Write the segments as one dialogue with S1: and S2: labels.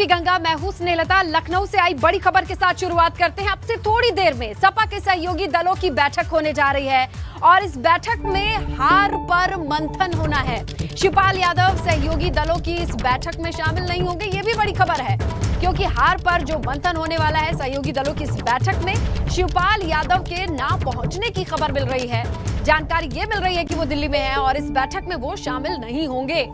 S1: ABP Ganga, मैं हूं स्नेहलता। लखनऊ से आई बड़ी खबर के साथ शुरुआत करते हैं। अब से थोड़ी देर में सपा के सहयोगी दलों की बैठक होने जा रही है और इस बैठक में हार पर मंथन होना है। शिवपाल यादव सहयोगी दलों की इस बैठक में शामिल नहीं होंगे, ये भी बड़ी खबर है, क्योंकि हार पर जो मंथन होने वाला है सहयोगी दलों की इस बैठक में शिवपाल यादव के ना पहुंचने की खबर मिल रही है। जानकारी ये मिल रही है कि वो दिल्ली में है और इस बैठक में वो शामिल नहीं होंगे।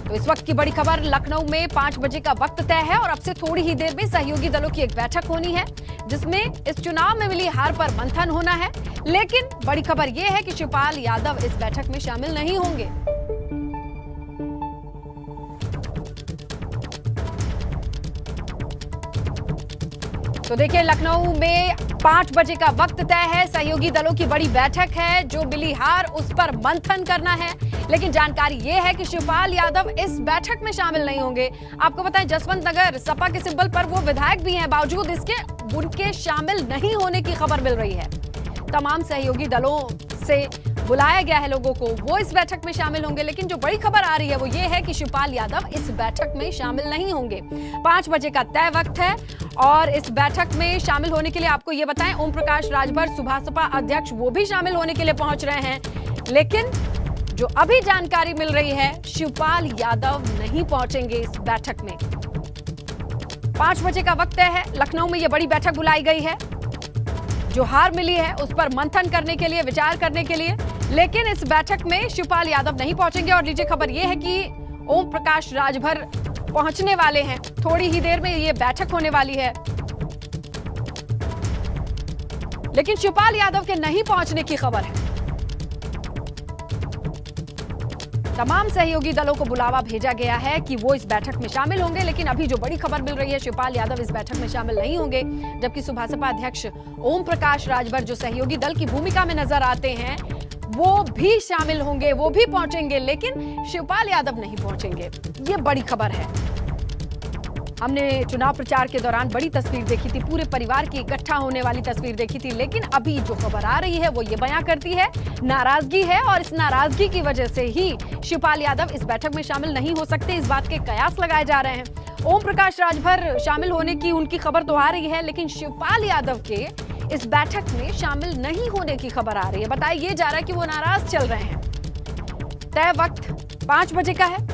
S1: तो इस वक्त की बड़ी खबर, लखनऊ में 5 बजे का वक्त तय है और अब से थोड़ी ही देर में सहयोगी दलों की एक बैठक होनी है, जिसमें इस चुनाव में मिली हार पर मंथन होना है। लेकिन बड़ी खबर यह है कि शिवपाल यादव इस बैठक में शामिल नहीं होंगे। तो देखिए, लखनऊ में 5 बजे का वक्त तय है, सहयोगी दलों की बड़ी बैठक है, जो मिली हार उस पर मंथन करना है। लेकिन जानकारी यह है कि शिवपाल यादव इस बैठक में शामिल नहीं होंगे। आपको बताएं, जसवंत नगर सपा के सिंबल पर वो विधायक भी हैं, बावजूद इसके उनके शामिल नहीं होने की खबर मिल रही है। तमाम सहयोगी दलों से बुलाया गया है लोगों को, वो इस बैठक में शामिल होंगे। लेकिन जो बड़ी खबर आ रही है वो ये है कि शिवपाल यादव इस बैठक में शामिल नहीं होंगे। 5 बजे का तय वक्त है और इस बैठक में शामिल होने के लिए आपको ये बताएं, ओम प्रकाश राजभर सुभासपा अध्यक्ष वो भी शामिल होने के लिए पहुंच रहे हैं। लेकिन जो अभी जानकारी मिल रही है, शिवपाल यादव नहीं पहुंचेंगे इस बैठक में। 5 बजे का वक्त है, लखनऊ में यह बड़ी बैठक बुलाई गई है, जो हार मिली है उस पर मंथन करने के लिए, विचार करने के लिए। लेकिन इस बैठक में शिवपाल यादव नहीं पहुंचेंगे। और लीजिए खबर यह है कि ओम प्रकाश राजभर पहुंचने वाले हैं, थोड़ी ही देर में यह बैठक होने वाली है। लेकिन शिवपाल यादव के नहीं पहुंचने की खबर है। तमाम सहयोगी दलों को बुलावा भेजा गया है कि वो इस बैठक में शामिल होंगे। लेकिन अभी जो बड़ी खबर मिल रही है, शिवपाल यादव इस बैठक में शामिल नहीं होंगे, जबकि सुभासपा अध्यक्ष ओम प्रकाश राजभर जो सहयोगी दल की भूमिका में नजर आते हैं, वो भी शामिल होंगे, वो भी पहुंचेंगे। लेकिन शिवपाल यादव नहीं पहुंचेंगे, ये बड़ी खबर है। हमने चुनाव प्रचार के दौरान बड़ी तस्वीर देखी थी, पूरे परिवार की इकट्ठा होने वाली तस्वीर देखी थी। लेकिन अभी जो खबर आ रही है वो ये बयां करती है, नाराजगी है और इस नाराजगी की वजह से ही शिवपाल यादव इस बैठक में शामिल नहीं हो सकते। इस बात के कयास लगाए जा रहे हैं। ओम प्रकाश राजभर शामिल होने की उनकी खबर तो आ रही है, लेकिन शिवपाल यादव के इस बैठक में शामिल नहीं होने की खबर आ रही है। बताया ये जा रहा है कि वो नाराज चल रहे हैं। तय वक्त 5 बजे का है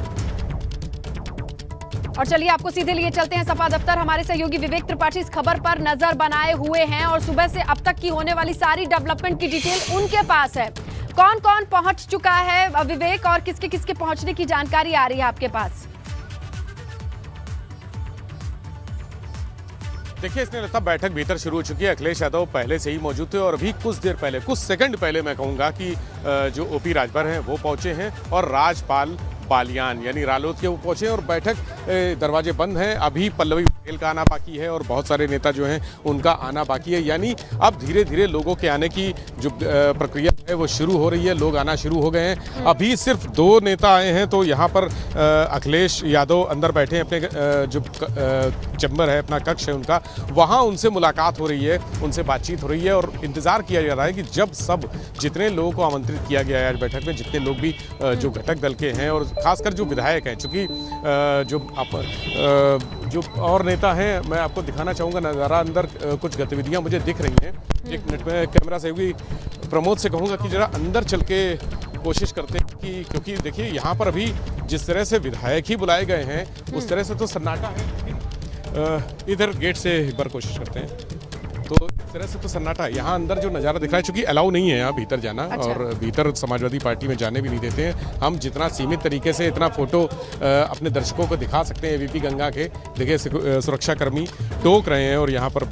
S1: और चलिए आपको सीधे लिए चलते हैं सपा दफ्तर। हमारे सहयोगी विवेक त्रिपाठी इस खबर पर नजर बनाए हुए हैं और सुबह से अब तक की होने वाली सारी डेवलपमेंट की डिटेल उनके पास है। कौन कौन पहुंच चुका है विवेक, और किसके किसके पहुंचने की जानकारी आ रही है आपके पास?
S2: देखिए, इसने लगता बैठक भीतर शुरू हो चुकी है। अखिलेश यादव पहले से ही मौजूद थे और अभी कुछ देर पहले, कुछ सेकंड पहले मैं कहूँगा कि जो ओपी राजभर हैं वो पहुंचे हैं और राजपाल बालियान यानी रालोद के वो पहुंचे और बैठक दरवाजे बंद हैं। अभी पल्लवी पटेल का आना बाकी है और बहुत सारे नेता जो हैं उनका आना बाकी है। यानी अब धीरे धीरे लोगों के आने की जो प्रक्रिया है वो शुरू हो रही है, लोग आना शुरू हो गए हैं। अभी सिर्फ 2 नेता आए हैं, तो यहाँ पर अखिलेश यादव अंदर बैठे हैं, अपने जो चैम्बर है, अपना कक्ष है उनका, वहाँ उनसे मुलाकात हो रही है, उनसे बातचीत हो रही है और इंतजार किया जा रहा है कि जब सब जितने लोगों को आमंत्रित किया गया है आज बैठक में, जितने लोग भी जो घटक दल के हैं और खासकर जो विधायक हैं, चूंकि जो और नेता हैं, मैं आपको दिखाना चाहूँगा नज़ारा। अंदर कुछ गतिविधियाँ मुझे दिख रही हैं। 1 मिनट में कैमरा सहयोगी प्रमोद से कहूँगा कि जरा अंदर चल के कोशिश करते हैं कि, क्योंकि देखिए यहाँ पर अभी जिस तरह से विधायक ही बुलाए गए हैं उस तरह से तो सन्नाटा है। लेकिन इधर गेट से एक बार कोशिश करते हैं, तो इस तरह से तो सन्नाटा है। यहाँ अंदर जो नज़ारा दिख रहा है, चूंकि अलाउ नहीं है यहाँ भीतर जाना। अच्छा। और भीतर समाजवादी पार्टी में जाने भी नहीं देते हैं। हम जितना सीमित तरीके से इतना फोटो अपने दर्शकों को दिखा सकते हैं एबीपी गंगा के, देखिए सुरक्षाकर्मी टोक रहे हैं और यहाँ पर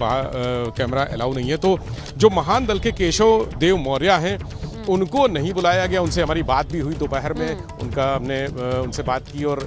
S2: कैमरा अलाउ नहीं है। तो जो महान दल के केशव देव मौर्य हैं उनको नहीं बुलाया गया। उनसे हमारी बात भी हुई दोपहर में, हमने उनसे बात की और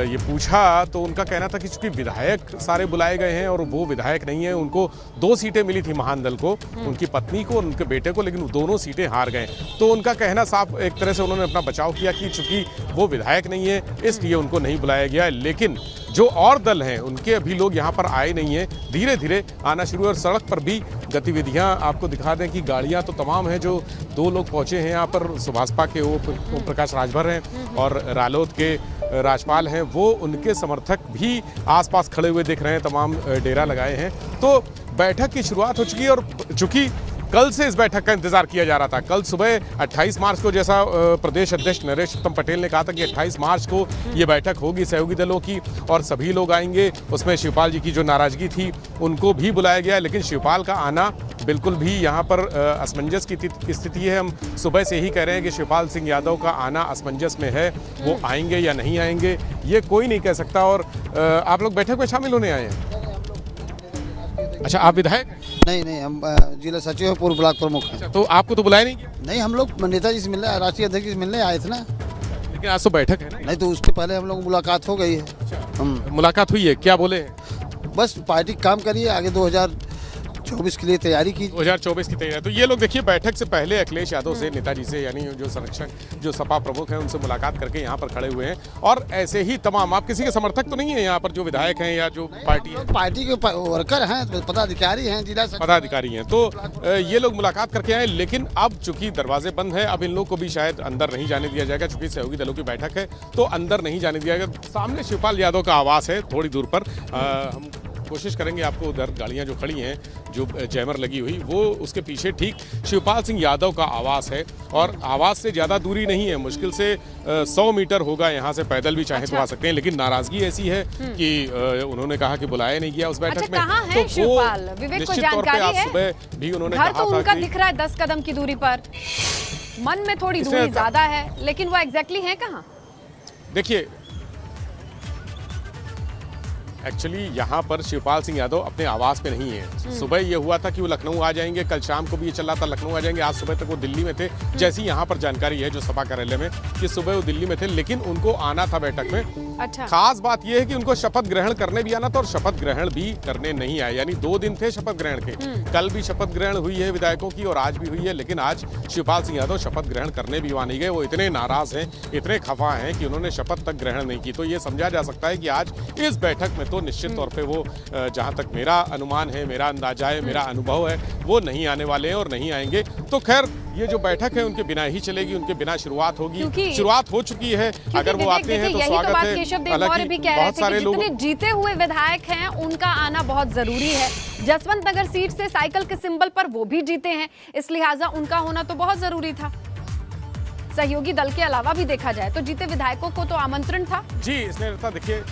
S2: ये पूछा, तो उनका कहना था कि चूंकि विधायक सारे बुलाए गए हैं और वो विधायक नहीं है, उनको 2 सीटें मिली थी महान दल को, उनकी पत्नी को और उनके बेटे को, लेकिन दोनों सीटें हार गए। तो उनका कहना साफ, एक तरह से उन्होंने अपना बचाव किया कि चूंकि वो विधायक नहीं है इसलिए उनको नहीं बुलाया गया। लेकिन जो और दल हैं उनके अभी लोग यहाँ पर आए नहीं हैं, धीरे धीरे आना शुरू है। और सड़क पर भी गतिविधियाँ आपको दिखा दें कि गाड़ियाँ तो तमाम हैं। जो 2 लोग पहुँचे हैं यहाँ पर, सुभाषपा के ओम प्रकाश राजभर हैं और रालोद के राजपाल हैं, वो उनके समर्थक भी आसपास खड़े हुए दिख रहे हैं, तमाम डेरा लगाए हैं। तो बैठक की शुरुआत हो चुकी है और चूंकि कल से इस बैठक का इंतजार किया जा रहा था। कल सुबह 28 मार्च को, जैसा प्रदेश अध्यक्ष नरेश उत्तम पटेल ने कहा था कि 28 मार्च को ये बैठक होगी सहयोगी दलों की और सभी लोग आएंगे। उसमें शिवपाल जी की जो नाराजगी थी उनको भी बुलाया गया, लेकिन शिवपाल का आना बिल्कुल भी यहाँ पर असमंजस की स्थिति है। हम सुबह से ही कह रहे हैं कि शिवपाल सिंह यादव का आना असमंजस में है, वो आएंगे या नहीं आएंगे ये कोई नहीं कह सकता। और आप लोग बैठक में शामिल होने आए हैं? अच्छा, आप विधायक?
S3: नहीं, हम जिला सचिव और पूर्व ब्लॉक प्रमुख हैं।
S2: अच्छा, तो आपको तो बुलाया नहीं गया?
S3: नहीं, हम लोग नेताजी से मिलने, राष्ट्रीय अध्यक्ष से मिलने आए थे ना।
S2: लेकिन आज तो बैठक है ना?
S3: नहीं, तो उसके पहले हम लोग मुलाकात हो गई है। हम
S2: मुलाकात हुई है, क्या बोले?
S3: बस पार्टी काम करिए, आगे 2024 के लिए तैयारी की।
S2: 2024 की तैयारी। तो ये लोग देखिए, बैठक से पहले अखिलेश यादव से, नेताजी से, यानी जो संरक्षक, जो सपा प्रमुख हैं, उनसे मुलाकात करके यहाँ पर खड़े हुए हैं। और ऐसे ही तमाम, आप किसी के समर्थक तो नहीं है यहाँ पर जो विधायक हैं या जो पार्टी है?
S3: पार्टी के वर्कर हैं, पदाधिकारी हैं, जिला
S2: पदाधिकारी हैं। तो ये लोग मुलाकात करके आए, लेकिन अब चूंकि दरवाजे बंद है, अब इन लोग को भी शायद अंदर नहीं जाने दिया जाएगा। चूंकि सहयोगी दलों की बैठक है तो अंदर नहीं जाने दिया जाएगा। सामने शिवपाल यादव का आवास है थोड़ी दूर पर। हम कोशिश करेंगे आपको, उधर गाड़ियां जो खड़ी हैं, जो जैमर लगी हुई, वो उसके पीछे ठीक शिवपाल सिंह यादव का आवास है। और आवास से ज़्यादा दूरी नहीं है, मुश्किल से 100 मीटर होगा यहाँ से, पैदल भी चाहे तो आ सकते हैं। लेकिन नाराजगी ऐसी है कि उन्होंने कहा कि बुलाया नहीं गया उस बैठक में।
S1: कहाँ है शिवपाल? विवेक को जानकारी है?
S2: सुबह भी उन्होंने
S1: घर
S2: कहा
S1: तो
S2: था
S1: उनका
S2: कि
S1: दिख रहा है 10 कदम की दूरी पर, मन में थोड़ी दूरी ज्यादा है, लेकिन वो एग्जैक्टली है कहाँ?
S2: देखिए, एक्चुअली यहाँ पर शिवपाल सिंह यादव अपने आवास पे नहीं है। सुबह ये हुआ था कि वो लखनऊ आ जाएंगे, कल शाम को भी ये चल रहा था लखनऊ आ जाएंगे, आज सुबह तक वो दिल्ली में थे। जैसी यहाँ पर जानकारी है जो सपा कार्यालय में कि सुबह वो दिल्ली में थे, लेकिन उनको आना था बैठक में।
S1: अच्छा।
S2: खास बात यह है कि उनको शपथ ग्रहण करने भी आना था और शपथ ग्रहण भी करने नहीं आए, यानी 2 दिन थे शपथ ग्रहण के। कल भी शपथ ग्रहण हुई है विधायकों की और आज भी हुई है, लेकिन आज शिवपाल सिंह यादव शपथ ग्रहण करने भी वहाँ नहीं गए। वो इतने नाराज हैं, इतने खफा हैं कि उन्होंने शपथ तक ग्रहण नहीं की। तो ये समझा जा सकता है कि आज इस बैठक में तो निश्चित तौर पर वो, जहां तक मेरा अनुमान है, मेरा अंदाजा है, मेरा अनुभव है, वो नहीं आने वाले हैं और नहीं आएंगे। तो खैर, ये जो बैठक है उनके बिना ही चलेगी, उनके बिना शुरुआत होगी। शुरुआत हो चुकी है, अगर वो आते हैं तो स्वागत है।
S1: हालांकि बहुत सारे लोग, जितने जीते हुए विधायक हैं उनका आना बहुत जरूरी है। जसवंत नगर सीट से साइकिल के सिंबल पर वो भी जीते हैं, इस लिहाजा उनका होना तो बहुत जरूरी था। सहयोगी दल के अलावा भी देखा जाए तो जीते विधायकों को तो आमंत्रण था। जी,
S2: इसने देखिए,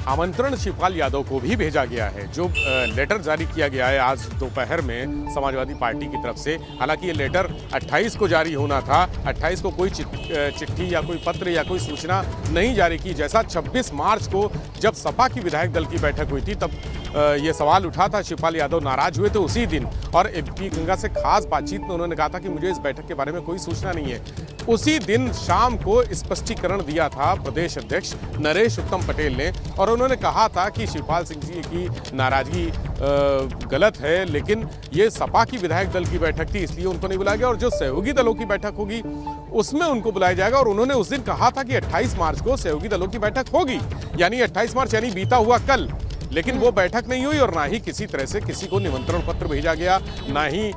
S2: आमंत्रण शिवपाल यादव को भी भेजा गया है। जो लेटर जारी किया गया है आज दोपहर में समाजवादी पार्टी की तरफ से, हालांकि ये लेटर 28 को जारी होना था, 28 को कोई चिट्ठी या कोई पत्र या कोई सूचना नहीं जारी की। जैसा 26 मार्च को जब सपा की विधायक दल की बैठक हुई थी, तब ये सवाल उठा था, शिवपाल यादव नाराज हुए थे उसी दिन और एबीपी गंगा से खास बातचीत में उन्होंने कहा था कि मुझे इस बैठक के बारे में कोई सूचना नहीं है। उसी दिन शाम को स्पष्टीकरण दिया था प्रदेश अध्यक्ष नरेश उत्तम पटेल ने और उन्होंने कहा था कि शिवपाल सिंह जी की नाराजगी गलत है, लेकिन ये सपा की विधायक दल की बैठक थी इसलिए उनको नहीं बुलाया गया और जो सहयोगी दलों की बैठक होगी उसमें उनको बुलाया जाएगा। और उन्होंने उस दिन कहा था कि 28 मार्च को सहयोगी दलों की बैठक होगी, यानी 28 मार्च यानी बीता हुआ कल। लेकिन वो बैठक नहीं हुई और ना ही किसी तरह से किसी को निमंत्रण पत्र भेजा गया, ना ही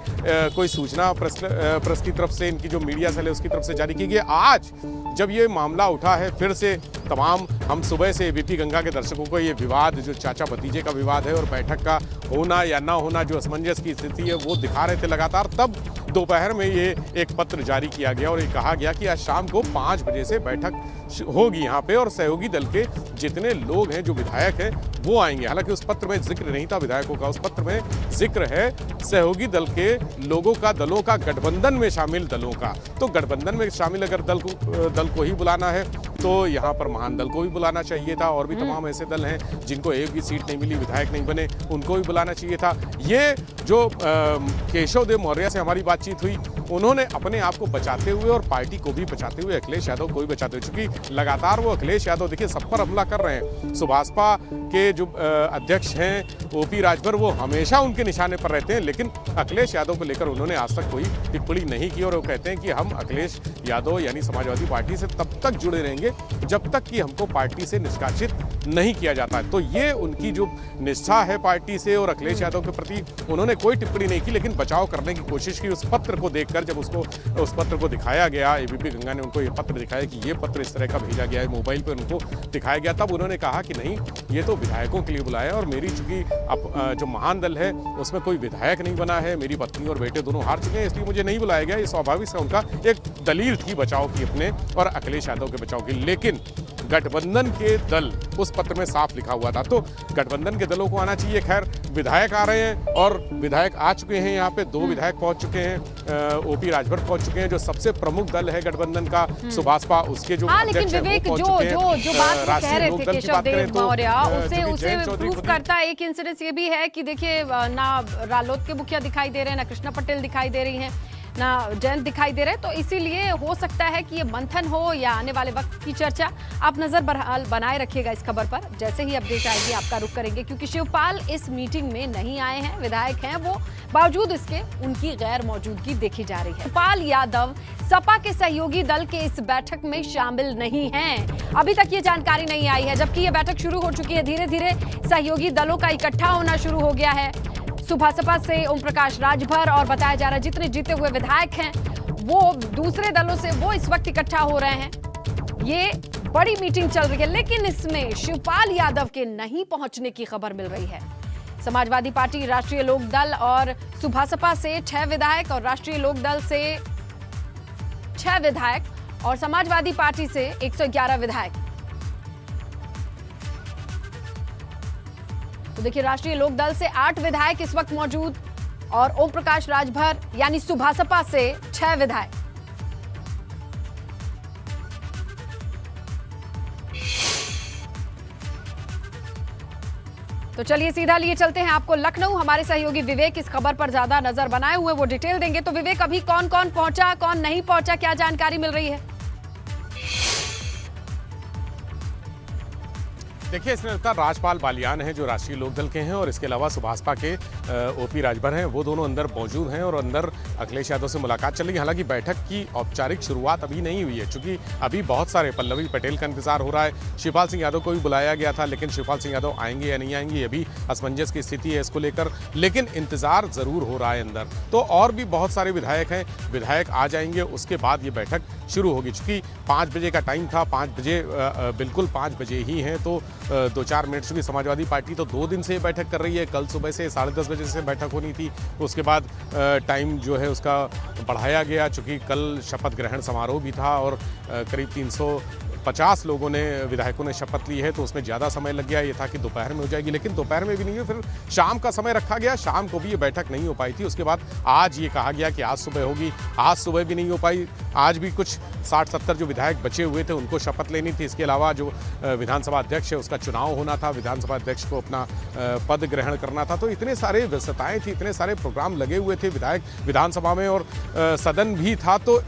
S2: कोई सूचना प्रेस की तरफ से, इनकी जो मीडिया सेल है उसकी तरफ से जारी की गई। आज जब ये मामला उठा है फिर से, तमाम हम सुबह से एबीपी गंगा के दर्शकों को ये विवाद, जो चाचा भतीजे का विवाद है और बैठक का होना या ना होना, जो असमंजस की स्थिति है वो दिखा रहे थे लगातार। तब दोपहर में ये एक पत्र जारी किया गया और ये कहा गया कि आज शाम को 5 बजे से बैठक होगी यहाँ पे और सहयोगी दल के जितने लोग हैं, जो विधायक हैं, वो आएंगे। हालांकि उस पत्र में जिक्र नहीं था विधायकों का, उस पत्र में जिक्र है सहयोगी दल के लोगों का, दलों का, गठबंधन में शामिल दलों का। तो गठबंधन में शामिल अगर दल को ही बुलाना है तो यहाँ पर महान दल को भी बुलाना चाहिए था और भी तमाम ऐसे दल हैं जिनको एक भी सीट नहीं मिली, विधायक नहीं बने, उनको भी बुलाना चाहिए था। ये जो केशव देव मौर्य से हमारी बातचीत हुई उन्होंने अपने आप को बचाते हुए और पार्टी को भी बचाते हुए, अखिलेश यादव को भी बचाते हुए, चूंकि लगातार वो अखिलेश यादव देखिए सब पर हमला कर रहे हैं। सुभाषपा के जो अध्यक्ष हैं ओपी राजभर, वो हमेशा उनके निशाने पर रहते हैं, लेकिन अखिलेश यादव को लेकर उन्होंने आज तक कोई टिप्पणी नहीं की और वो कहते हैं कि हम अखिलेश यादव यानी समाजवादी पार्टी से तब तक जुड़े रहेंगे जब तक कि हमको पार्टी से निष्कासित नहीं किया जाता है। तो ये उनकी जो निष्ठा है पार्टी से और अखिलेश यादव के प्रति, उन्होंने कोई टिप्पणी नहीं की, लेकिन बचाव करने की कोशिश की। उस पत्र को देखकर जब उस पत्र को दिखाया गया, एबीपी गंगा ने उनको ये पत्र दिखाया कि ये पत्र इस तरह का भेजा गया है, मोबाइल पर उनको दिखाया गया, तब उन्होंने कहा कि नहीं, ये तो विधायकों के लिए बुलाया और मेरी चूंकि अब जो महान दल है उसमें कोई विधायक नहीं बना है, मेरी पत्नी और बेटे दोनों हार चुके हैं, इसलिए मुझे नहीं बुलाया गया। ये स्वाभाविक है, उनका एक दलील थी बचाव की अपने और अखिलेश यादव के बचाव की। लेकिन गठबंधन के दल, उस पत्र में साफ लिखा हुआ था, तो गठबंधन के दलों को आना चाहिए। खैर, विधायक आ रहे हैं और विधायक आ चुके हैं, यहाँ पे 2 विधायक पहुंच चुके हैं, ओपी राजभर पहुंच चुके हैं, जो सबसे प्रमुख दल है गठबंधन का सुभाषपा, उसके जो
S1: लेकिन विवेक जो बात कह रहे थे केशव देव मौर्य, उसे प्रूव करता है एक इंसिडेंस ये भी है कि देखिए ना रालोद के मुखिया दिखाई दे रहे हैं, ना कृष्णा पटेल दिखाई दे रही हैं, ना जयंत दिखाई दे रहे, तो इसीलिए हो सकता है कि ये मंथन हो या आने वाले वक्त की चर्चा। आप नजर बनाए रखिएगा इस खबर पर, जैसे ही अपडेट आएगी आपका रुख करेंगे, क्योंकि शिवपाल इस मीटिंग में नहीं आए हैं, विधायक हैं वो, बावजूद इसके उनकी गैर मौजूदगी देखी जा रही है। शिवपाल यादव सपा के सहयोगी दल के इस बैठक में शामिल नहीं हैं, अभी तक ये जानकारी नहीं आई है, जबकि ये बैठक शुरू हो चुकी है। धीरे धीरे सहयोगी दलों का इकट्ठा होना शुरू हो गया है। सुभाषपा से ओम प्रकाश राजभर और बताया जा रहा है जितने जीते हुए विधायक हैं वो दूसरे दलों से वो इस वक्त इकट्ठा हो रहे हैं। ये बड़ी मीटिंग चल रही है, लेकिन इसमें शिवपाल यादव के नहीं पहुंचने की खबर मिल रही है। समाजवादी पार्टी, राष्ट्रीय लोक दल और सुभाषपा से 6 विधायक और राष्ट्रीय लोक दल से 6 विधायक और समाजवादी पार्टी से 111 विधायक। तो देखिए, राष्ट्रीय लोक दल से 8 विधायक इस वक्त मौजूद और ओम प्रकाश राजभर यानी सुभाषपा से 6 विधायक। तो चलिए सीधा लिए चलते हैं आपको लखनऊ। हमारे सहयोगी विवेक इस खबर पर ज्यादा नजर बनाए हुए वो डिटेल देंगे। तो विवेक, अभी कौन कौन पहुंचा, कौन नहीं पहुंचा, क्या जानकारी मिल रही है?
S2: देखिए, इसमें लगता है राजपाल बालियान हैं जो राष्ट्रीय लोकदल के हैं और इसके अलावा सुभाषपा के ओपी राजभर हैं, वो दोनों अंदर मौजूद हैं और अंदर अखिलेश यादव से मुलाकात चल रही है। हालांकि बैठक की औपचारिक शुरुआत अभी नहीं हुई है, क्योंकि अभी बहुत सारे पल्लवी पटेल का इंतजार हो रहा है। शिवपाल सिंह यादव को भी बुलाया गया था, लेकिन शिवपाल सिंह यादव आएंगे या नहीं आएंगे, अभी असमंजस की स्थिति है इसको लेकर, लेकिन इंतजार जरूर हो रहा है अंदर। तो और भी बहुत सारे विधायक हैं, विधायक आ जाएंगे, उसके बाद ये बैठक शुरू होगी। चूंकि 5 बजे का टाइम था, 5 बजे बिल्कुल 5 बजे ही हैं, तो 2-4 मिनट से भी समाजवादी पार्टी तो 2 दिन से बैठक कर रही है। कल सुबह से 10:30 बजे से बैठक होनी थी, उसके बाद टाइम जो है उसका बढ़ाया गया, चूँकि कल शपथ ग्रहण समारोह भी था और करीब 350 लोगों ने, विधायकों ने शपथ ली है, तो उसमें ज़्यादा समय लग गया। ये था कि दोपहर में हो जाएगी, लेकिन दोपहर में भी नहीं हुई, फिर शाम का समय रखा गया, शाम को भी ये बैठक नहीं हो पाई थी। उसके बाद आज ये कहा गया कि आज सुबह होगी, आज सुबह भी नहीं हो पाई। आज भी कुछ 60-70 जो विधायक बचे हुए थे उनको शपथ लेनी थी। इसके अलावा जो विधानसभा अध्यक्ष है उसका चुनाव होना था, विधानसभा अध्यक्ष को अपना पद ग्रहण करना था। तो इतने सारे व्यस्तताएं थी, इतने सारे प्रोग्राम लगे हुए थे विधायक विधानसभा में और सदन भी था, तो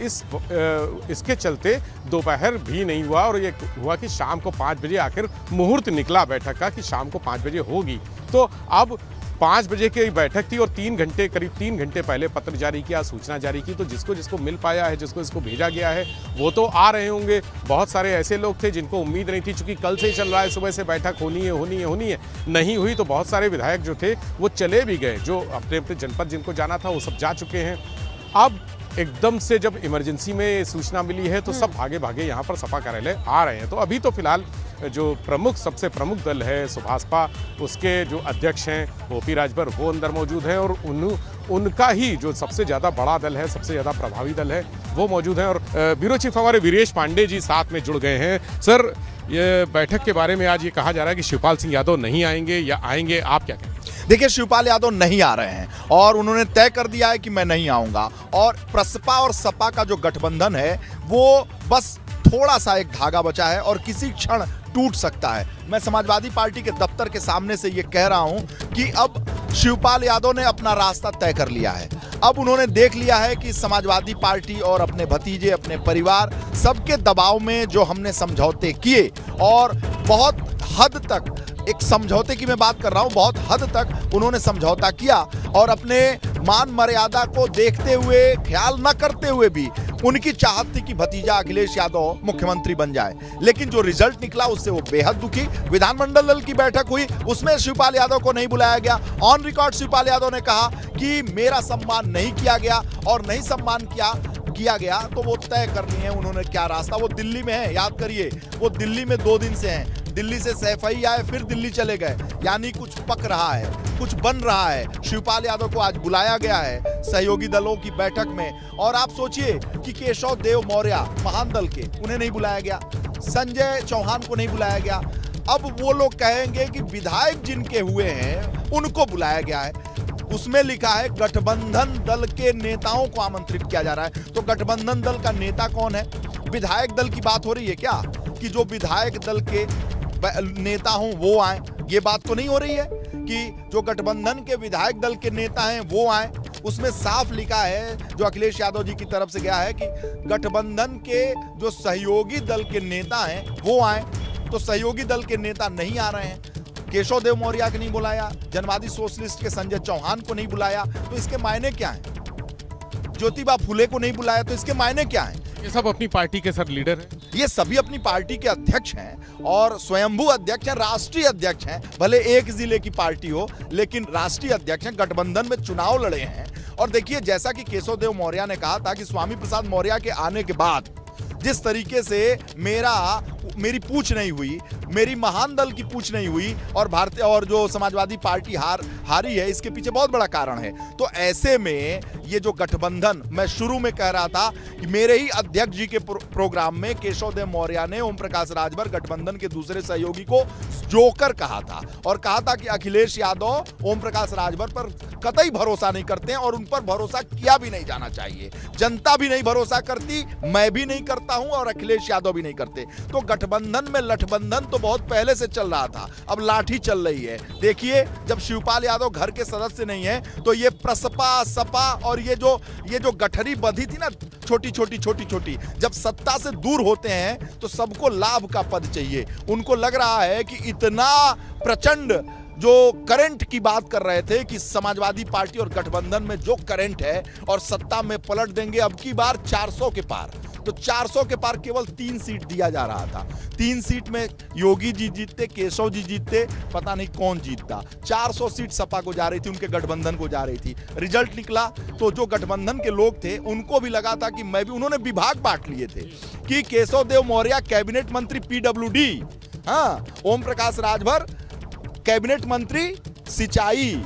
S2: इसके चलते दोपहर भी नहीं हुआ और ये हुआ कि शाम को 5 बजे आखिर मुहूर्त निकला बैठक का कि शाम को 5 बजे होगी। तो अब 5 बजे की बैठक थी और 3 घंटे, करीब 3 घंटे पहले पत्र जारी किया, सूचना जारी की। तो जिसको जिसको मिल पाया है, जिसको इसको भेजा गया है, वो तो आ रहे होंगे। बहुत सारे ऐसे लोग थे जिनको उम्मीद नहीं थी, चूंकि कल से ही चल रहा है, सुबह से बैठक होनी है, नहीं हुई, तो बहुत सारे विधायक जो थे वो चले भी गए, जो अपने अपने जनपद जिनको जाना था वो सब जा चुके हैं। अब एकदम से जब इमरजेंसी में सूचना मिली है तो सब भागे भागे यहाँ पर सपा कार्यालय आ रहे हैं। तो अभी तो फिलहाल जो सबसे प्रमुख दल है सुभाषपा, उसके जो अध्यक्ष हैं ओपी राजभर, वो अंदर मौजूद हैं और उनका ही जो सबसे ज़्यादा बड़ा दल है, सबसे ज़्यादा प्रभावी दल है, वो मौजूद हैं। और ब्यूरो चीफ हमारे वीरेश पांडे जी साथ में जुड़ गए हैं। सर, ये बैठक के बारे में आज ये कहा जा रहा है कि शिवपाल सिंह यादव नहीं आएंगे या आएंगे, आप क्या कहें?
S4: देखिए, शिवपाल यादव नहीं आ रहे हैं और उन्होंने तय कर दिया है कि मैं नहीं आऊंगा। और प्रसपा और सपा का जो गठबंधन है वो बस थोड़ा सा एक धागा बचा है और किसी क्षण टूट सकता है। मैं समाजवादी पार्टी के दफ्तर के सामने से ये कह रहा हूं कि अब शिवपाल यादव ने अपना रास्ता तय कर लिया है। अब उन्होंने देख लिया है कि समाजवादी पार्टी और अपने भतीजे, अपने परिवार, सबके दबाव में जो हमने समझौते किए, और बहुत हद तक, एक समझौते की मैं बात कर रहा हूं, बहुत हद तक उन्होंने समझौता किया और अपने मान मर्यादा को देखते हुए, ख्याल न करते हुए भी उनकी चाहत थी कि भतीजा अखिलेश यादव मुख्यमंत्री बन जाए। लेकिन जो रिजल्ट निकला उससे वो बेहद दुखी। विधानमंडल दल की बैठक हुई, उसमें शिवपाल यादव को नहीं बुलाया गया। ऑन रिकॉर्ड शिवपाल यादव ने कहा कि मेरा सम्मान नहीं किया गया, और नहीं सम्मान किया गया तो वो तय करनी है उन्होंने क्या रास्ता। वो दिल्ली में है, याद करिए, वो दिल्ली में 2 दिन से हैं। दिल्ली से सैफई आए, फिर दिल्ली चले गए, यानी कुछ पक रहा है, कुछ बन रहा है। शिवपाल यादव को आज बुलाया गया है सहयोगी दलों की बैठक में, और आप सोचिए कि केशव देव मौर्य महान दल के, उन्हें नहीं बुलाया गया, संजय चौहान को नहीं बुलाया गया। अब वो लोग कहेंगे कि विधायक जिनके हुए हैं उनको बुलाया गया है। उसमें लिखा है गठबंधन दल के नेताओं को आमंत्रित किया जा रहा है। तो गठबंधन दल का नेता कौन है? विधायक दल की बात हो रही है क्या, कि जो विधायक दल के नेता हों वो आए? ये बात तो नहीं हो रही है कि जो गठबंधन के विधायक दल के नेता हैं वो आए। उसमें साफ लिखा है, जो अखिलेश यादव जी की तरफ से गया है, कि गठबंधन के जो सहयोगी दल के नेता हैं वो आए। तो सहयोगी दल के नेता नहीं आ रहे हैं। केशव देव मौर्य को नहीं बुलाया, जनवादी सोशलिस्ट के संजय चौहान को नहीं बुलाया, तो इसके मायने क्या हैं? ज्योतिबा फुले को नहीं बुलाया, तो इसके मायने क्या हैं?
S2: ये सब अपनी पार्टी के सर लीडर हैं,
S4: ये सभी अपनी पार्टी के अध्यक्ष हैं, और स्वयंभू अध्यक्ष हैं, राष्ट्रीय अध्यक्ष हैं। भले एक जिले की पार्टी हो, लेकिन राष्ट्रीय अध्यक्ष हैं, गठबंधन में चुनाव लड़े हैं। और देखिए, जैसा कि केशव देव मौर्य ने कहा था कि स्वामी प्रसाद मौर्य के आने के बाद जिस तरीके से मेरी पूछ नहीं हुई, मेरी महान दल की पूछ नहीं हुई, और भारतीय और जो समाजवादी पार्टी हारी है, इसके पीछे बहुत बड़ा कारण है। तो ऐसे में ये जो गठबंधन, मैं शुरू में कह रहा था कि मेरे ही अध्यक्ष जी के प्रोग्राम में केशव देव मौर्य ने ओम प्रकाश राजभर, गठबंधन के दूसरे सहयोगी, को जोकर कहा था, और कहा था कि अखिलेश यादव ओम प्रकाश राजभर पर कतई भरोसा नहीं करते हैं, और उन पर भरोसा किया भी नहीं जाना चाहिए। जनता भी नहीं भरोसा करती, मैं भी नहीं करता हूं, और अखिलेश यादव भी नहीं करते। तो गठबंधन में लठबंधन तो बहुत पहले से चल रहा था, अब लाठी चल रही है। देखिए, जब शिवपाल यादव घर के सदस्य नहीं है, तो ये प्रसपा, सपा और ये जो गठरी बंधी थी ना, छोटी छोटी, जब सत्ता से दूर होते हैं तो सबको लाभ का पद चाहिए। उनको लग रहा है कि इतना प्रचंड जो करंट की बात कर रहे थे कि समाजवादी पार्टी और गठबंधन में जो करंट है, और सत्ता में पलट देंगे अब की बार 400 के पार। तो 400 के पार केवल 3 सीट दिया जा रहा था। 3 सीट में योगी जी जीतते, केशव जी जीतते, पता नहीं कौन जीतता। 400 सीट सपा को जा रही थी, उनके गठबंधन को जा रही थी। रिजल्ट निकला तो जो गठबंधन के लोग थे उनको भी लगा था कि मैं भी, उन्होंने विभाग बांट लिए थे कि केशव देव मौर्य कैबिनेट मंत्री PWD, हाँ, ओम प्रकाश राजभर कैबिनेट मंत्री सिंचाई,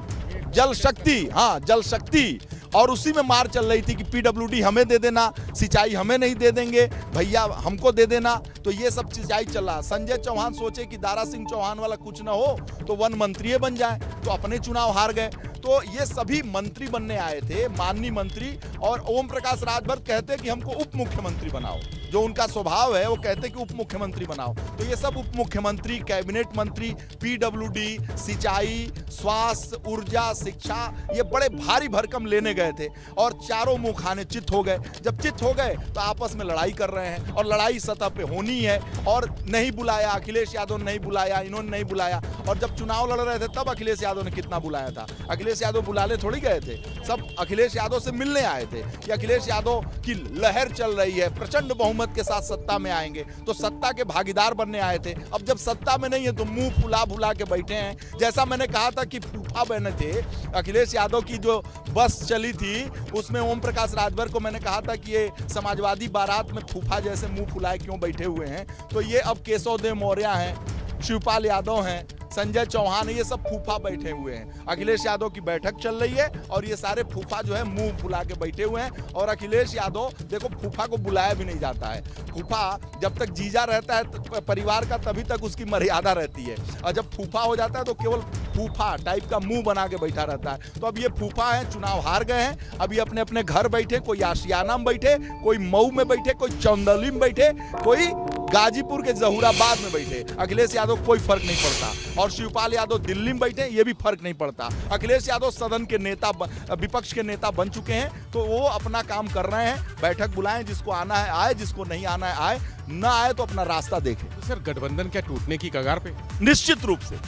S4: जल शक्ति, हाँ जल शक्ति, और उसी में मार चल रही थी कि PWD हमें दे देना, सिंचाई हमें नहीं दे देंगे, भैया हमको दे देना। तो ये सब सिंचाई चल रहा। संजय चौहान सोचे कि दारा सिंह चौहान वाला कुछ ना हो तो वन मंत्री बन जाए, तो अपने चुनाव हार गए। तो ये सभी मंत्री बनने आए थे, माननीय मंत्री, और ओम प्रकाश राजभर कहते कि हमको उप मुख्यमंत्री बनाओ, जो उनका स्वभाव है, वो कहते कि उप मुख्यमंत्री बनाओ। तो ये सब उप मुख्यमंत्री, कैबिनेट मंत्री, PWD, सिंचाई, स्वास्थ्य, ऊर्जा, शिक्षा, ये बड़े भारी भरकम लेने गए थे, और चारों मुंह खाने चित हो गए। जब चित हो गए तो आपस में लड़ाई कर रहे हैं, और लड़ाई सतह पे होनी है, और नहीं बुलाया, अखिलेश यादव ने नहीं बुलाया, इन्होंने नहीं बुलाया। और जब चुनाव लड़ रहे थे तब अखिलेश यादव ने कितना बुलाया था? अखिलेश यादव बुलाने थोड़ी गए थे, सब अखिलेश यादव से मिलने आए थे कि अखिलेश यादव की लहर चल रही है, प्रचंड बहुमत के साथ सत्ता में आएंगे, तो सत्ता के भागीदार बनने आए थे। अब जब सत्ता में नहीं है तो मुंह फुला के बैठे हैं। जैसा मैंने कहा था कि फूफा बने थे, अखिलेश यादव की जो बस चली थी उसमें ओम प्रकाश राजभर को मैंने कहा था कि ये समाजवादी बारात में फूफा जैसे मुंह फुलाए क्यों बैठे हुए हैं। तो ये अब केशव देव मौर्य हैं, शिवपाल यादव हैं, संजय चौहान, ये सब फूफा बैठे हुए हैं। अखिलेश यादव की बैठक चल रही है, और ये सारे फूफा जो है मुंह फुला के बैठे हुए हैं। और अखिलेश यादव, देखो, फूफा को बुलाया भी नहीं जाता है। फूफा जब तक जीजा रहता है परिवार का, तभी तक उसकी मर्यादा रहती है, और जब फूफा हो जाता है तो केवल फूफा टाइप का मुंह बना के बैठा रहता है। तो अब ये फूफा हैं, चुनाव हार गए हैं, अभी अपने अपने घर बैठे, कोई आशियाना में बैठे, कोई मऊ में बैठे, कोई चंदौली में बैठे, कोई गाजीपुर के जहूराबाद में बैठे, अखिलेश यादव कोई फर्क नहीं पड़ता। और शिवपाल यादव दिल्ली में बैठे, ये भी फर्क नहीं पड़ता। अखिलेश यादव सदन के नेता, विपक्ष के नेता बन चुके हैं, तो वो अपना काम कर रहे हैं। बैठक बुलाएं, जिसको आना है आए, जिसको नहीं आना है आए, ना आए तो अपना रास्ता देखें।
S2: तो सर गठबंधन क्या टूटने की कगार पे?
S4: निश्चित रूप से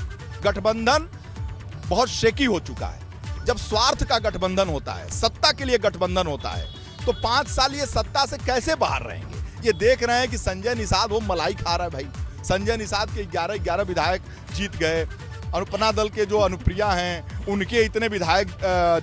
S4: गठबंधन बहुत शेकी हो चुका है। जब स्वार्थ का गठबंधन होता है, सत्ता के लिए गठबंधन होता है, तो 5 साल ये सत्ता से कैसे बाहर रहेंगे? ये देख रहे हैं कि संजय निषाद वो मलाई खा रहा है भाई। संजय निषाद के 11 विधायक जीत गए। अपना दल के जो अनुप्रिया हैं, उनके इतने विधायक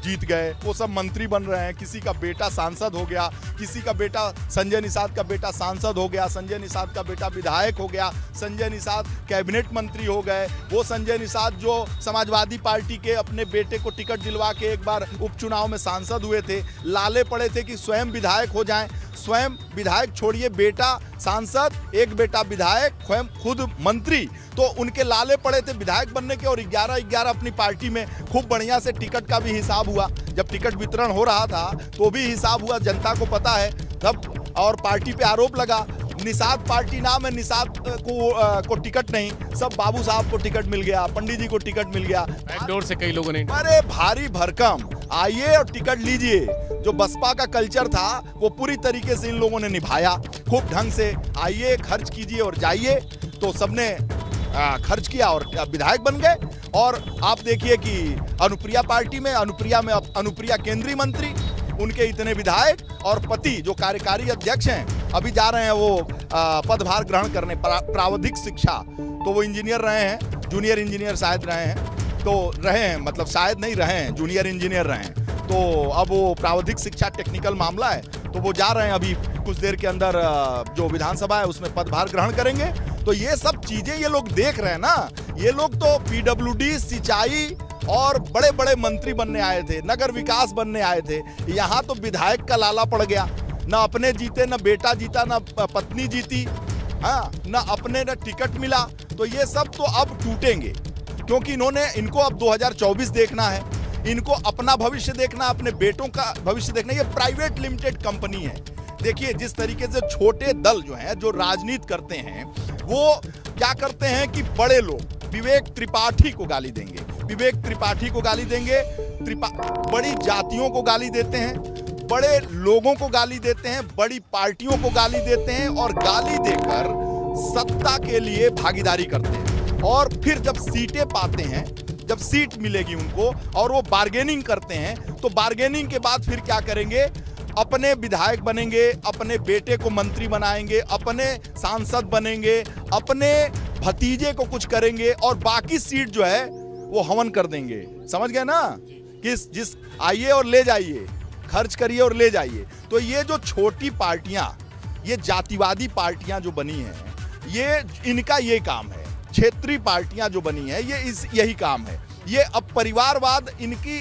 S4: जीत गए, वो सब मंत्री बन रहे हैं। किसी का बेटा सांसद हो गया, किसी का बेटा, संजय निषाद का बेटा सांसद हो गया, संजय निषाद का बेटा विधायक हो गया, संजय निषाद कैबिनेट मंत्री हो गए। वो संजय निषाद जो समाजवादी पार्टी के अपने बेटे को टिकट दिलवा के एक बार उपचुनाव में सांसद हुए थे, लाले पड़े थे कि स्वयं विधायक हो जाएं। स्वयं विधायक छोड़िए, बेटा सांसद, एक बेटा विधायक, स्वयं खुद मंत्री, तो उनके लाले पड़े थे विधायक बनने के। और 11 अपनी पार्टी में खूब बढ़िया से टिकट का भी हिसाब हुआ। जब टिकट वितरण हो रहा था तो भी हिसाब हुआ, जनता को पता है तब। और पार्टी पे आरोप लगा, निषाद पार्टी नाम है, निषाद को टिकट नहीं, सब बाबू साहब को टिकट मिल गया, पंडित जी को टिकट मिल गया।
S2: बैकडोर से कई लोगों ने।
S4: अरे भारी भरकम, आइए और टिकट लीजिए। जो बसपा का कल्चर था वो पूरी तरीके से इन लोगों ने निभाया, खूब ढंग से। आइए, खर्च कीजिए और जाइए। तो सबने खर्च किया और विधायक बन गए। और आप देखिए कि अनुप्रिया पार्टी में, अनुप्रिया केंद्रीय मंत्री, उनके इतने विधायक, और पति जो कार्यकारी अध्यक्ष हैं अभी जा रहे हैं वो पदभार ग्रहण करने, प्राविधिक शिक्षा, तो वो इंजीनियर रहे हैं, जूनियर इंजीनियर शायद रहे हैं, तो रहे हैं, मतलब शायद नहीं रहे हैं, जूनियर इंजीनियर रहे हैं। तो अब वो प्राविधिक शिक्षा टेक्निकल मामला है, तो वो जा रहे हैं अभी कुछ देर के अंदर जो विधानसभा है उसमें पदभार ग्रहण करेंगे। तो ये सब चीजें ये लोग देख रहे हैं ना। ये लोग तो पीडब्ल्यूडी, सिंचाई और बड़े बड़े मंत्री बनने आए थे, नगर विकास बनने आए थे। यहाँ तो विधायक का लाला पड़ गया, ना अपने जीते, ना बेटा जीता, ना पत्नी जीती, हाँ, ना अपने ना टिकट मिला। तो ये सब तो अब टूटेंगे, क्योंकि इनको अब 2024 देखना है, इनको अपना भविष्य देखना, अपने बेटों का भविष्य देखना। ये प्राइवेट लिमिटेड कंपनी है। देखिए जिस तरीके से छोटे दल जो हैं, जो राजनीति करते हैं, वो क्या करते हैं कि बड़े लोग विवेक त्रिपाठी को गाली देंगे, विवेक त्रिपाठी को गाली देंगे, बड़ी जातियों को गाली देते हैं, बड़े लोगों को गाली देते हैं, बड़ी पार्टियों को गाली देते हैं, और गाली देकर सत्ता के लिए भागीदारी करते हैं। और फिर जब सीटें पाते हैं, जब सीट मिलेगी उनको और वो बार्गेनिंग करते हैं, तो बार्गेनिंग के बाद फिर क्या करेंगे? अपने विधायक बनेंगे, अपने बेटे को मंत्री बनाएंगे, अपने सांसद बनेंगे, अपने भतीजे को कुछ करेंगे, और बाकी सीट जो है वो हवन कर देंगे। समझ गए ना? जिस आइए और ले जाइए, खर्च करिए और ले जाइए। तो ये जो छोटी पार्टियां, ये जातिवादी पार्टियां जो बनी हैं, ये इनका ये काम है। क्षेत्रीय पार्टियां जो बनी है, ये यही काम है। ये अब परिवारवाद इनकी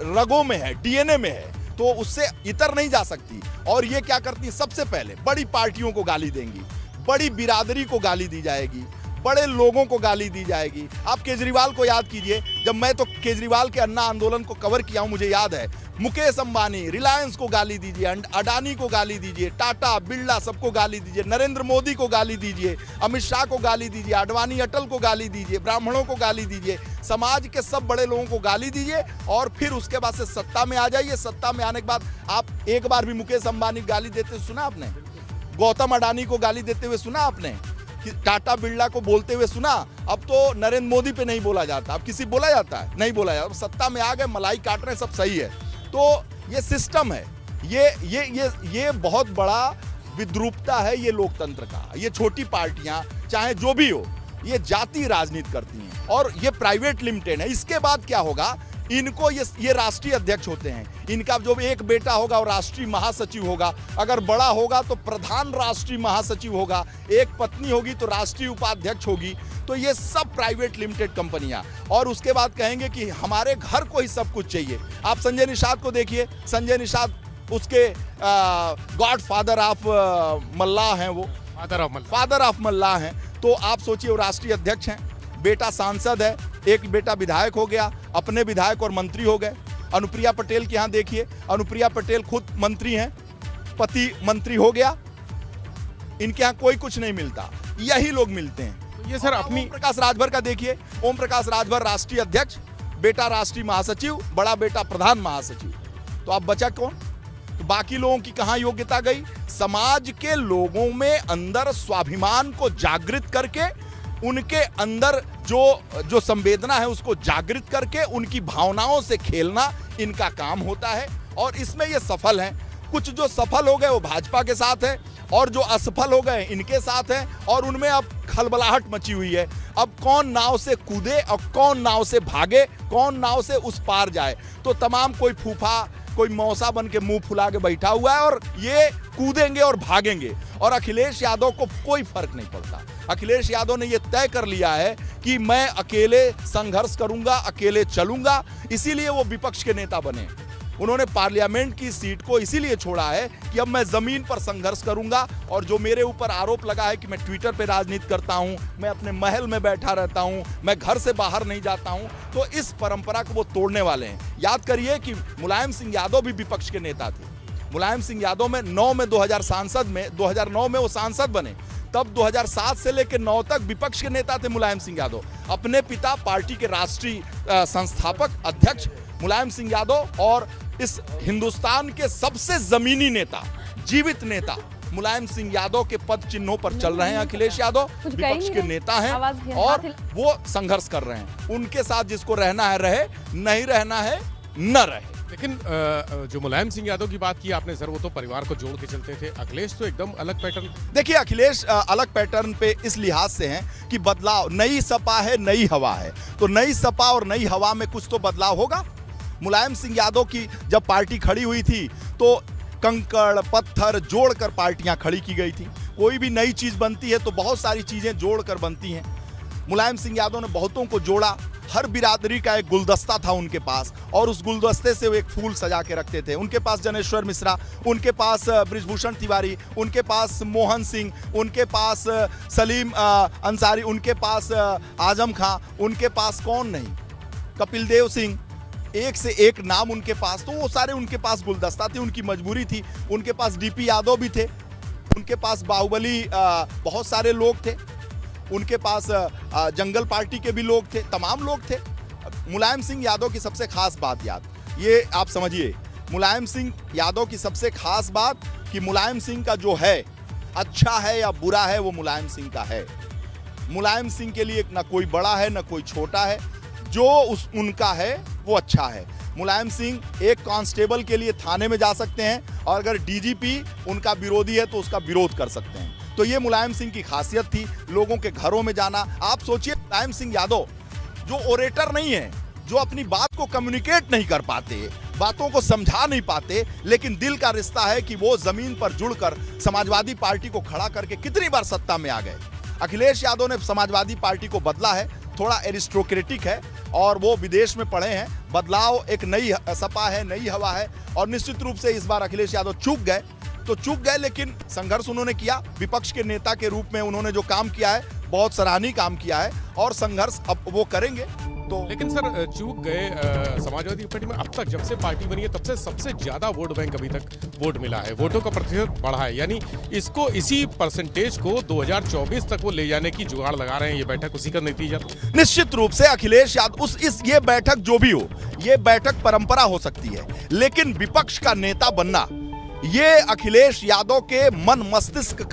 S4: रगों में है, डीएनए में है, तो उससे इतर नहीं जा सकती। और ये क्या करती है? सबसे पहले बड़ी पार्टियों को गाली देंगी, बड़ी बिरादरी को गाली दी जाएगी, बड़े लोगों को गाली दी जाएगी। आप केजरीवाल को याद कीजिए, जब मैं तो केजरीवाल के अन्ना आंदोलन को कवर किया हूं, मुझे याद है, मुकेश अंबानी, रिलायंस को गाली दीजिए, अडानी को गाली दीजिए, टाटा, बिरला, सबको गाली दीजिए, नरेंद्र मोदी को गाली दीजिए, अमित शाह को गाली दीजिए, आडवाणी अटल को गाली दीजिए, ब्राह्मणों को गाली दीजिए, समाज के सब बड़े लोगों को गाली दीजिए, और फिर उसके बाद से सत्ता में आ जाइए। सत्ता में आने के बाद आप एक बार भी मुकेश अंबानी गाली देते हुए सुना आपने? गौतम अडानी को गाली देते हुए सुना आपने? टाटा बिरला को बोलते हुए सुना? अब तो नरेंद्र मोदी पे नहीं बोला जाता, अब किसी बोला जाता है? नहीं बोला जाता। सत्ता में आ गए, मलाई काट रहे, सब सही है। तो ये सिस्टम है, ये बहुत बड़ा विद्रूपता है ये लोकतंत्र का। ये छोटी पार्टियां चाहे जो भी हो, ये जाति राजनीति करती हैं, और ये प्राइवेट लिमिटेड है। इसके बाद क्या होगा? इनको ये राष्ट्रीय अध्यक्ष होते हैं, इनका जो एक बेटा होगा वो राष्ट्रीय महासचिव होगा, अगर बड़ा होगा तो प्रधान राष्ट्रीय महासचिव होगा, एक पत्नी होगी तो राष्ट्रीय उपाध्यक्ष होगी। तो ये सब प्राइवेट लिमिटेड कंपनियां, और उसके बाद कहेंगे कि हमारे घर को ही सब कुछ चाहिए। आप संजय निषाद को देखिए, संजय निषाद उसके गॉड फादर ऑफ मल्लाह हैं, वो फादर ऑफ मल्लाह हैं। तो आप सोचिए, वो राष्ट्रीय अध्यक्ष हैं, बेटा सांसद है, एक बेटा विधायक हो गया, अपने विधायक और मंत्री हो गए। अनुप्रिया पटेल के यहाँ देखिए, अनुप्रिया पटेल खुद मंत्री हैं, पति मंत्री हो गया, इनके यहाँ कोई कुछ नहीं मिलता, यही लोग मिलते हैं।
S2: ये सर अपनी
S4: ओम प्रकाश राजभर का देखिए, ओम प्रकाश राजभर राष्ट्रीय अध्यक्ष, बेटा राष्ट्रीय महासचिव, बड़ा बेटा प्रधान महासचिव, तो अब बचा कौन? तो बाकी लोगों की कहां योग्यता गई? समाज के लोगों में अंदर स्वाभिमान को जागृत करके, उनके अंदर जो संवेदना है उसको जागृत करके उनकी भावनाओं से खेलना इनका काम होता है, और इसमें ये सफल हैं। कुछ जो सफल हो गए वो भाजपा के साथ है, और जो असफल हो गए इनके साथ है, और उनमें अब खलबलाहट मची हुई है। अब कौन नाव से कूदे और कौन नाव से भागे, कौन नाव से उस पार जाए। तो तमाम कोई फूफा, कोई मौसा बन के मुंह फुला के बैठा हुआ है, और ये कूदेंगे और भागेंगे, और अखिलेश यादव को कोई फर्क नहीं पड़ता। अखिलेश यादव ने ये तय कर लिया है कि मैं अकेले संघर्ष करूंगा, अकेले चलूंगा, इसीलिए वो विपक्ष के नेता बने। उन्होंने पार्लियामेंट की सीट को इसीलिए छोड़ा है कि अब मैं जमीन पर संघर्ष करूंगा, और जो मेरे ऊपर आरोप लगा है कि मैं ट्विटर पे राजनीति करता हूं, मैं अपने महल में बैठा रहता हूं, मैं घर से बाहर नहीं जाता हूं, तो इस परंपरा को वो तोड़ने वाले हैं। याद करिए कि मुलायम सिंह यादव भी विपक्ष के नेता थे। मुलायम सिंह यादव में 2009 में वो सांसद बने, तब 2007 से लेकर 9 तक विपक्ष के नेता थे मुलायम सिंह यादव। अपने पिता पार्टी के राष्ट्रीय संस्थापक अध्यक्ष मुलायम सिंह यादव, और इस हिंदुस्तान के सबसे जमीनी नेता, जीवित नेता मुलायम सिंह यादव के पद चिन्हों पर चल रहे हैं। अखिलेश यादव विपक्ष के नेता हैं और वो संघर्ष कर रहे हैं। उनके साथ जिसको रहना है रहे, नहीं रहना है न रहे।
S2: लेकिन जो मुलायम सिंह यादव की बात की आपने सर, वो तो परिवार को जोड़ के चलते थे। अखिलेश तो एकदम अलग पैटर्न।
S4: देखिए, अखिलेश अलग पैटर्न पे इस लिहाज से हैं कि बदलाव, नई सपा है, नई हवा है, तो नई सपा और नई हवा में कुछ तो बदलाव होगा। मुलायम सिंह यादव की जब पार्टी खड़ी हुई थी तो कंकड़ पत्थर जोड़कर पार्टियां खड़ी की गई थी। कोई भी नई चीज बनती है तो बहुत सारी चीजें जोड़कर बनती हैं। मुलायम सिंह यादव ने बहुतों को जोड़ा, हर बिरादरी का एक गुलदस्ता था उनके पास, और उस गुलदस्ते से वो एक फूल सजा के रखते थे। उनके पास जनेश्वर मिश्रा, उनके पास बृजभूषण तिवारी, उनके पास मोहन सिंह, उनके पास सलीम अंसारी, उनके पास आजम खां, उनके पास कौन नहीं, कपिल देव सिंह, एक से एक नाम उनके पास। तो वो सारे उनके पास गुलदस्ता थे, उनकी मजबूरी थी। उनके पास डीपी यादव भी थे, उनके पास बाहुबली बहुत सारे लोग थे, उनके पास जंगल पार्टी के भी लोग थे, तमाम लोग थे। मुलायम सिंह यादव की सबसे खास बात ये आप समझिए, मुलायम सिंह यादव की सबसे खास बात कि मुलायम सिंह का जो है, अच्छा है या बुरा है, वो मुलायम सिंह का है। मुलायम सिंह के लिए ना कोई बड़ा है ना कोई छोटा है, जो उनका है वो अच्छा है। मुलायम सिंह एक कांस्टेबल के लिए थाने में जा सकते हैं, और अगर डीजीपी उनका विरोधी है तो उसका विरोध कर सकते हैं। तो ये मुलायम सिंह की खासियत थी, लोगों के घरों में जाना। आप सोचिए, मुलायम सिंह यादव जो ओरेटर नहीं है, जो अपनी बात को कम्युनिकेट नहीं कर पाते, बातों को समझा नहीं पाते, लेकिन दिल का रिश्ता है कि वो जमीन पर जुड़कर समाजवादी पार्टी को खड़ा करके कितनी बार सत्ता में आ गए। अखिलेश यादव ने समाजवादी पार्टी को बदला है, थोड़ा एरिस्टोक्रेटिक है, और वो विदेश में पढ़े हैं। बदलाव, एक नई सपा है, नई हवा है, और निश्चित रूप से इस बार अखिलेश यादव चूक गए, लेकिन संघर्ष उन्होंने किया। विपक्ष के नेता के रूप में उन्होंने जो काम किया है, बहुत सराहनीय काम किया है, और संघर्ष अब वो करेंगे। तो
S2: लेकिन सर चूक गए समाजवादी पार्टी में। अब तक जब से पार्टी बनी है तब से सबसे ज्यादा वोट बैंक अभी तक वोट मिला है, वोटों का प्रतिशत बढ़ा है, यानी इसको, इसी परसेंटेज को 2024 तक वो ले जाने की जुगाड़ लगा रहे हैं। ये बैठक उसी का नतीजा।
S4: निश्चित रूप से अखिलेश यादव ये बैठक जो भी हो, ये बैठक परंपरा हो सकती है, लेकिन विपक्ष का नेता बनना ये अखिलेश यादव के मन मस्तिष्क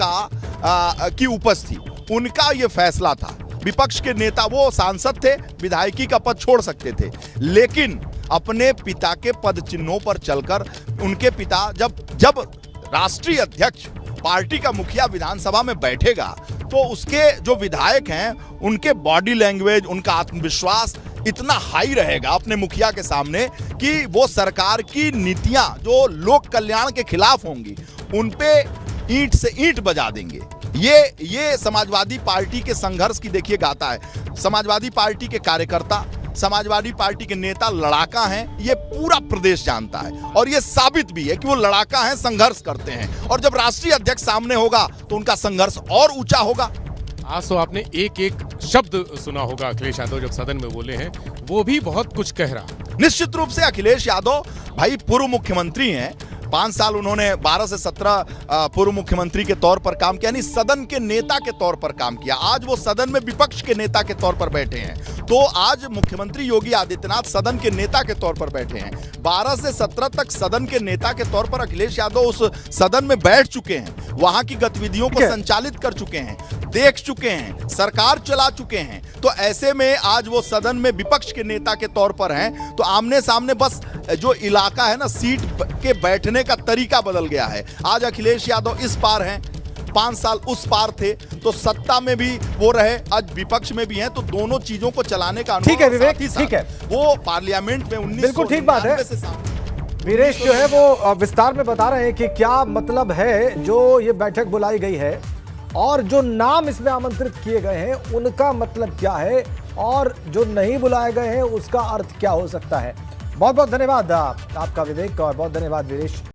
S4: की उपज थी, उनका ये फैसला था। विपक्ष के नेता, वो सांसद थे, विधायकी का पद छोड़ सकते थे, लेकिन अपने पिता के पद चिन्हों पर चलकर, उनके पिता जब राष्ट्रीय अध्यक्ष, पार्टी का मुखिया विधानसभा में बैठेगा, तो उसके जो विधायक हैं, उनके बॉडी लैंग्वेज, उनका आत्मविश्वास इतना हाई रहेगा अपने मुखिया के सामने कि वो सरकार की नीतियां जो लोक कल्याण के खिलाफ होंगी, उन पे ईंट से ईंट बजा देंगे। ये समाजवादी पार्टी के संघर्ष की देखिए गाथा है। समाजवादी पार्टी के कार्यकर्ता, समाजवादी पार्टी के नेता लड़ाका हैं, ये पूरा प्रदेश जानता है, और ये साबित भी है कि वो लड़ाका हैं, संघर्ष करते हैं, और जब राष्ट्रीय अध्यक्ष सामने होगा तो उनका संघर्ष और ऊंचा होगा।
S2: आज तो आपने एक एक शब्द सुना होगा अखिलेश यादव जब सदन में बोले हैं, वो भी बहुत कुछ कह रहा।
S4: निश्चित रूप से अखिलेश यादव भाई पूर्व मुख्यमंत्री हैं, 5 साल उन्होंने 12 से 17 पूर्व मुख्यमंत्री के तौर पर काम किया, यानी सदन के नेता के तौर पर काम किया। आज वो सदन में विपक्ष के नेता के तौर पर बैठे हैं। तो आज मुख्यमंत्री योगी आदित्यनाथ सदन के नेता के तौर पर बैठे हैं। 12 से 17 तक सदन के नेता के तौर पर अखिलेश यादव उस सदन में बैठ चुके हैं, वहां की गतिविधियों को संचालित कर चुके हैं, देख चुके हैं, सरकार चला चुके हैं। तो ऐसे में आज वो सदन में विपक्ष के नेता के तौर पर हैं। तो आमने सामने बस जो इलाका है ना, सीट के बैठने का तरीका बदल गया है। आज अखिलेश यादव इस पार हैं, 5 साल उस पार थे, तो सत्ता में भी वो रहे, आज विपक्ष में भी हैं। तो दोनों चीजों को चलाने का अनुभव,
S5: ठीक है विवेक, ठीक है,
S4: वो पार्लियामेंट में 1999
S5: बिल्कुल ठीक बात है। वीरेश जो है वो विस्तार में बता रहे हैं कि क्या मतलब है जो ये बैठक बुलाई गई है और जो नाम इसमें आमंत्रित किए गए हैं उनका मतलब क्या है, और जो नहीं बुलाए गए हैं उसका अर्थ क्या हो सकता है। बहुत बहुत धन्यवाद आपका विवेक, और बहुत धन्यवाद वीरेश।